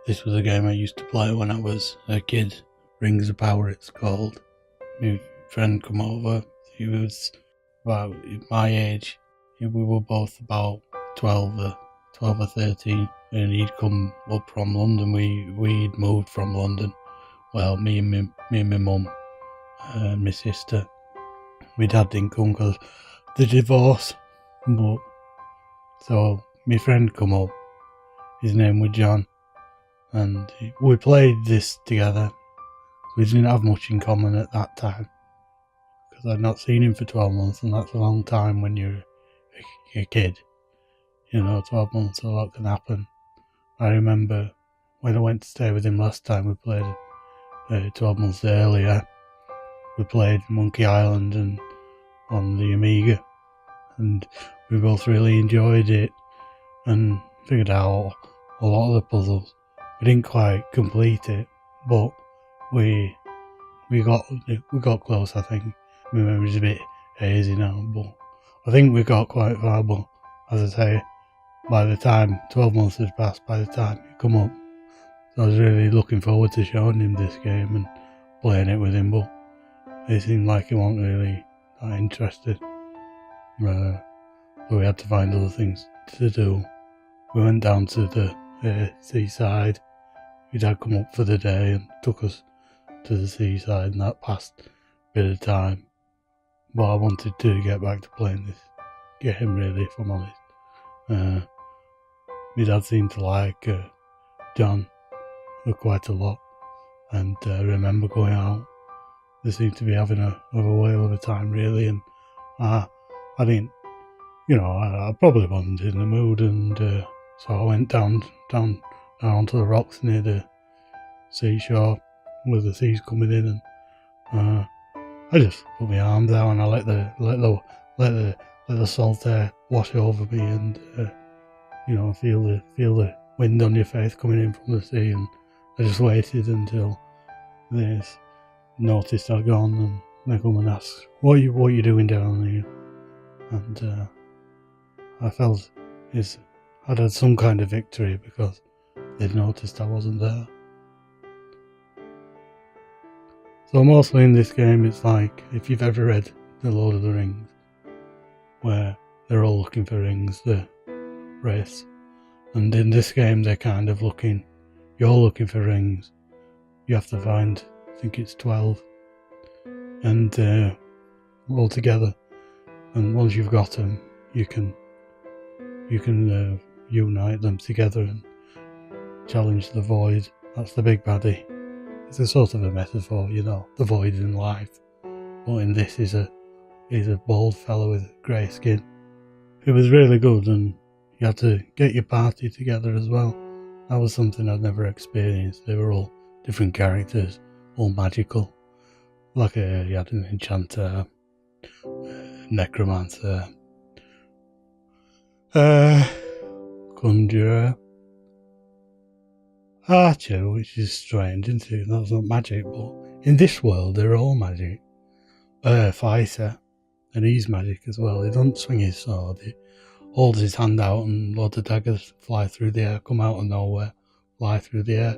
This was a game I used to play when I was a kid. Rings of Power it's called. My friend come over. He was about my age. We were both about 12 or 13, and he'd come up from London. We'd moved from London. Well, me and my mum and my sister. My dad didn't come because the divorce. But so my friend come up. His name was John, and we played this together. We didn't have much in common at that time because I'd not seen him for 12 months, and that's a long time when you're a kid. 12 months, a lot can happen. I remember when I went to stay with him last time, we played 12 months earlier. We played Monkey Island and on the Amiga, and we both really enjoyed it and figured out a lot of the puzzles. We didn't quite complete it, but we got close. I think my memory's a bit hazy now, but I think we got quite far. But as I say, by the time 12 months had passed, by the time he come up, so I was really looking forward to showing him this game and playing it with him. But it seemed like he wasn't really that interested. So we had to find other things to do. We went down to the seaside. My dad come up for the day and took us to the seaside, and that passed a bit of time. But I wanted to get back to playing this game, really, if I'm honest. My dad seemed to like John quite a lot, and I remember going out. They seemed to be having a whale of a time, really, and I didn't, I probably wasn't in the mood, and so I went down onto the rocks near the seashore with the seas coming in, and I just put my arms out and I let the salt air wash over me, and feel the wind on your face coming in from the sea, and I just waited until they noticed I'd gone, and they come and ask, what are you doing down here? And I felt I'd had some kind of victory because they'd noticed I wasn't there. So mostly in this game, it's like if you've ever read The Lord of the Rings, where they're all looking for rings, the race, and in this game they're kind of you're looking for rings. You have to find, I think it's 12, and all together. And once you've got them, you can unite them together and challenge the void. That's the big baddie. It's a sort of a metaphor, the void in life. But in this, he's a bald fellow with grey skin. It was really good, and you had to get your party together as well. That was something I'd never experienced. They were all different characters, all magical. Like you had an enchanter, necromancer, conjurer, archer, which is strange, isn't it? That's not magic, but in this world they're all magic. Fighter, and he's magic as well. He doesn't swing his sword, he holds his hand out and loads of daggers fly through the air, come out of nowhere, fly through the air.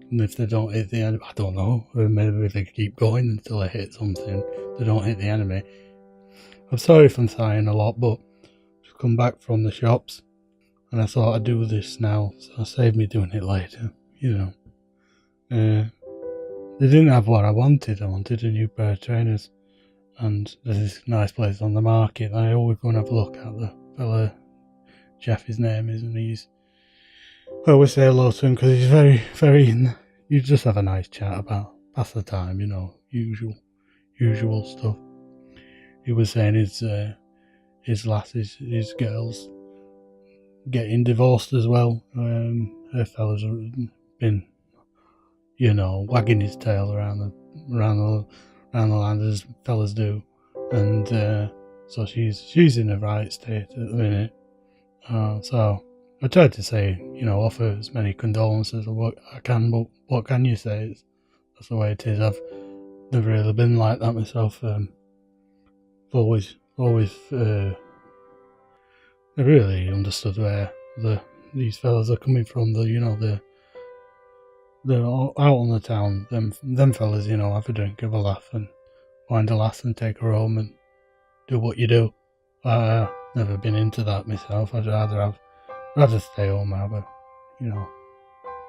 And if they don't hit the enemy, I don't know, or maybe if they keep going until they hit something, they don't hit the enemy. I'm sorry if I'm sighing a lot, but I've just come back from the shops and I thought I'd do this now, so save me doing it later, They didn't have what I wanted. I wanted a new pair of trainers, and there's this nice place on the market I always go and have a look at. The fella, Jeff his name is, and I always say hello to him because he's very, very, you just have a nice chat about, pass the time, usual stuff. He was saying his lasses, his girls, getting divorced as well. Her fella's been, wagging his tail around the land as fellas do, and so she's in a right state at the minute. So I tried to say, offer as many condolences as what I can, but what can you say? That's the way it is. I've never really been like that myself. Always I really understood where these fellas are coming from. The they're all out on the town. Them fellas, have a drink, have a laugh, and find a lass and take her home and do what you do. Never been into that myself. I'd rather stay home and have a,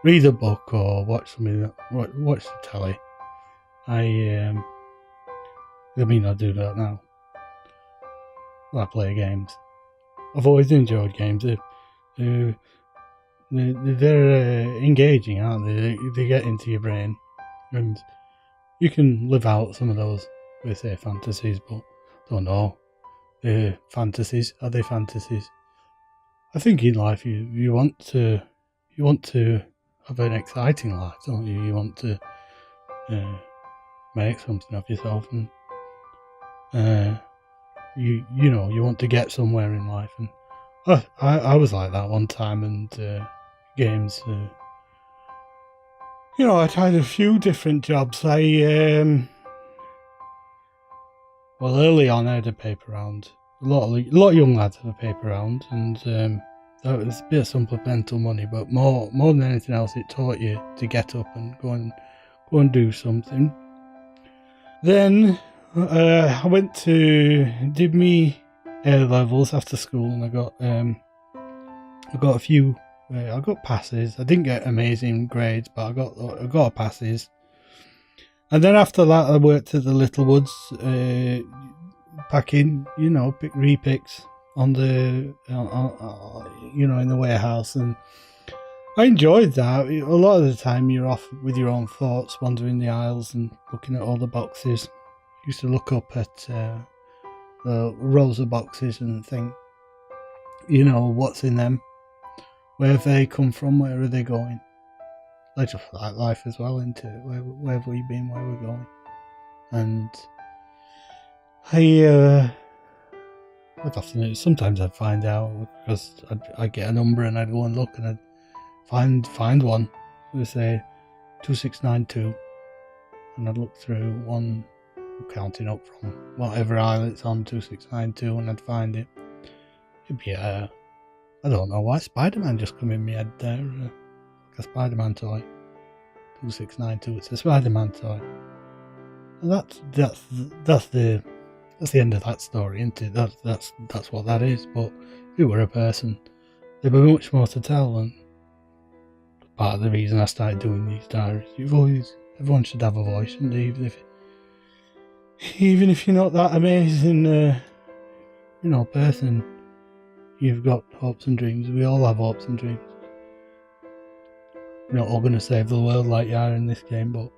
read a book or watch something, watch the telly. I mean, I do that now. I play games. I've always enjoyed games. They're engaging, aren't they? They get into your brain, and you can live out some of those, we say fantasies, but don't know. Fantasies, are they fantasies? I think in life you want to have an exciting life, don't you? You want to make something of yourself, and you want to get somewhere in life. And I was like that one time, and games. I tried a few different jobs. Early on I had a paper round. A lot of young lads have a paper round, and that was a bit of supplemental money, but more than anything else, it taught you to get up and go and do something. Then I went to did me A levels after school, and I got a few. I got passes. I didn't get amazing grades, but I got passes. And then after that, I worked at the Little Woods, packing, repicks on the, in the warehouse, and I enjoyed that. A lot of the time, you're off with your own thoughts, wandering the aisles and looking at all the boxes. I used to look up at the rows of boxes and think, what's in them, where have they come from, where are they going? I just like life as well, into where have we been, where we're going. And sometimes I'd find out, because I'd get a number and I'd go and look, and I'd find one, let's say 2692, and I'd look through one, counting up from whatever aisle it's on, 2692, and I'd find it. It'd be I don't know why Spider-Man just come in my head there. A Spider-Man toy, 2692. It's a Spider-Man toy. And that's the end of that story, isn't it? That's what that is. But if it were a person, there'd be much more to tell. And part of the reason I started doing these diaries, everyone should have a voice, and even if you're not that amazing, person, you've got hopes and dreams. We all have hopes and dreams. We're not all going to save the world like you are in this game, but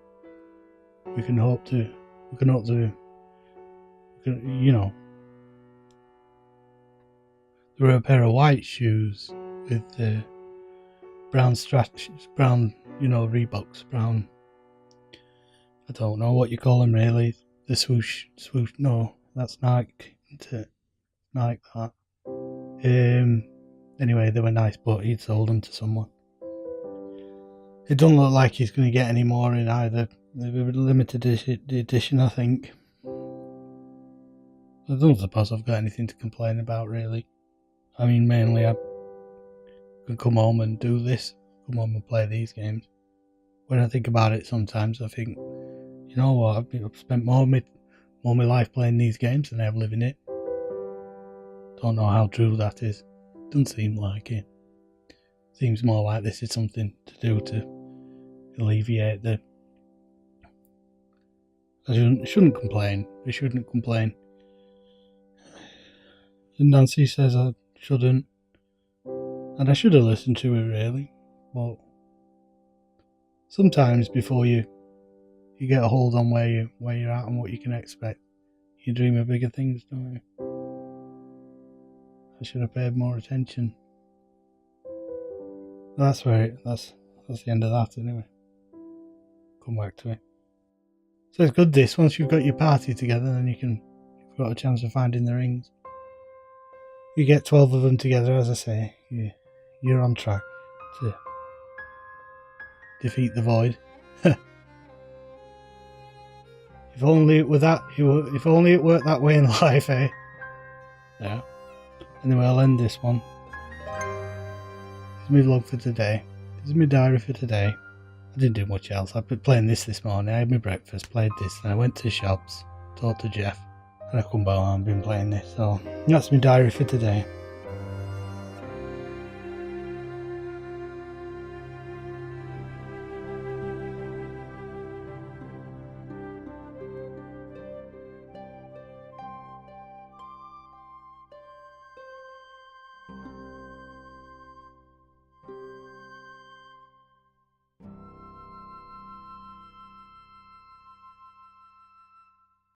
we can hope to. There were a pair of white shoes with brown straps, brown, Reeboks, brown. I don't know what you call them really. The swoosh. No, that's Nike, isn't it? Nike that. Anyway, they were nice, but he'd sold them to someone. It doesn't look like he's going to get any more in either. They were limited edition, I think. I don't suppose I've got anything to complain about, really. I mean, mainly I can come home and do this. Come home and play these games. When I think about it sometimes, I think, you know what, I've spent more of my life playing these games than I have living it. Don't know how true that is. Doesn't seem like it. Seems more like this is something to do to alleviate the... I shouldn't complain. I shouldn't complain. And Nancy says I shouldn't. And I should have listened to her, really. But sometimes before you get a hold on where you're at and what you can expect, you dream of bigger things, don't you? I should have paid more attention. That's the end of that anyway. Come back to it. So it's good this, once you've got your party together, then you've got a chance of finding the rings. You get 12 of them together, as I say, you're on track to defeat the void. If only it worked that way in life, eh? Yeah. Anyway, I'll end this one. This is my vlog for today. This is my diary for today. I didn't do much else. I've been playing this morning. I had my breakfast, played this, and I went to the shops, talked to Jeff, and I come back and I've been playing this. So that's my diary for today.